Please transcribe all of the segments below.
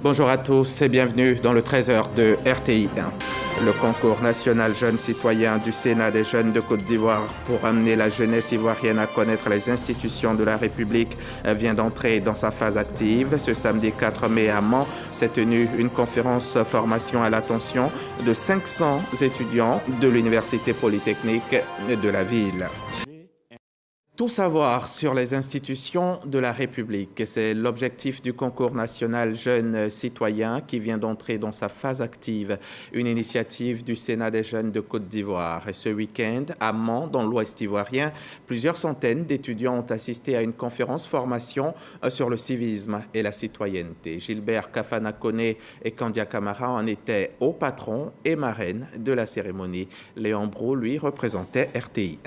Bonjour à tous et bienvenue dans le 13h de RTI 1. Le concours national jeunes citoyens du Sénat des jeunes de Côte d'Ivoire pour amener la jeunesse ivoirienne à connaître les institutions de la République vient d'entrer dans sa phase active. Ce samedi 4 mai à Mans s'est tenue une conférence formation à l'attention de 500 étudiants de l'Université polytechnique de la ville. Tout savoir sur les institutions de la République, c'est l'objectif du concours national jeunes citoyens qui vient d'entrer dans sa phase active, une initiative du Sénat des jeunes de Côte d'Ivoire. Et ce week-end, à Mans, dans l'Ouest ivoirien, plusieurs centaines d'étudiants ont assisté à une conférence formation sur le civisme et la citoyenneté. Gilbert Kafana-Koné et Kandia Camara en étaient hauts patrons et marraines de la cérémonie. Léon Brou, lui, représentait RTI.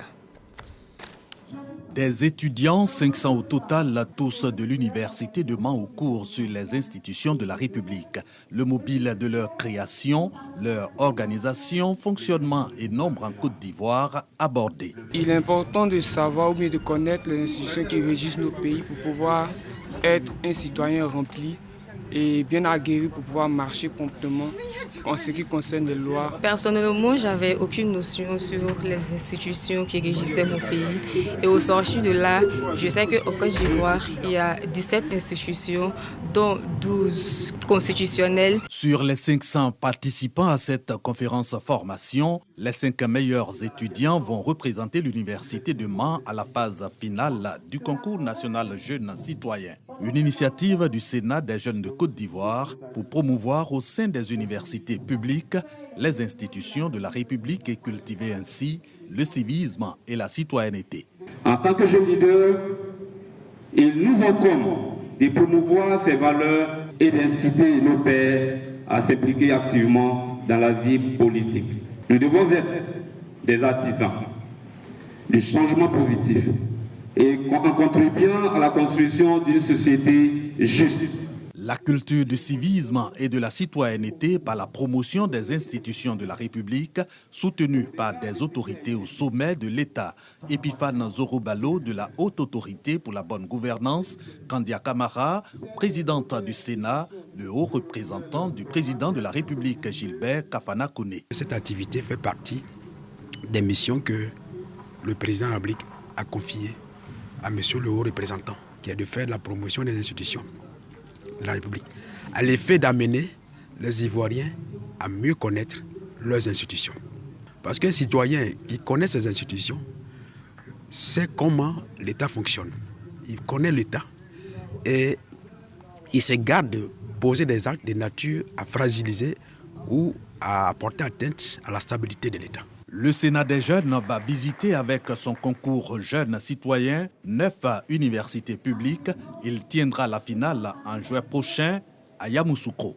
Des étudiants, 500 au total, tous de l'Université de Mans au cours sur les institutions de la République. Le mobile de leur création, leur organisation, fonctionnement et nombre en Côte d'Ivoire abordé. Il est important de savoir ou bien de connaître les institutions qui régissent nos pays pour pouvoir être un citoyen rempli et bien aguerri pour pouvoir marcher promptement en ce qui concerne les lois. Personnellement, j'avais aucune notion sur les institutions qui régissaient mon pays. Et au sortir de là, je sais qu'au Côte d'Ivoire, il y a 17 institutions, dont 12 constitutionnelles. Sur les 500 participants à cette conférence formation, les 5 meilleurs étudiants vont représenter l'Université de Mans à la phase finale du concours national jeunes citoyens. Une initiative du Sénat des jeunes de Côte d'Ivoire pour promouvoir au sein des universités publiques les institutions de la République et cultiver ainsi le civisme et la citoyenneté. En tant que jeunes leaders, il nous incombe de promouvoir ces valeurs et d'inciter nos pairs à s'impliquer activement dans la vie politique. Nous devons être des artisans du changement positif et en contribuant à la construction d'une société juste. La culture du civisme et de la citoyenneté par la promotion des institutions de la République, soutenue par des autorités au sommet de l'État. Epiphane Zorobalo de la Haute Autorité pour la bonne gouvernance, Kandia Camara, présidente du Sénat, le haut représentant du président de la République, Gilbert Kafana-Koné. Cette activité fait partie des missions que le président de la République a confiées à monsieur le haut représentant, qui est de faire la promotion des institutions de la République, à l'effet d'amener les Ivoiriens à mieux connaître leurs institutions. Parce qu'un citoyen qui connaît ses institutions sait comment l'État fonctionne. Il connaît l'État et il se garde de poser des actes de nature à fragiliser ou à porter atteinte à la stabilité de l'État. Le Sénat des jeunes va visiter avec son concours jeunes citoyens 9 universités publiques. Il tiendra la finale en juin prochain à Yamoussoukro.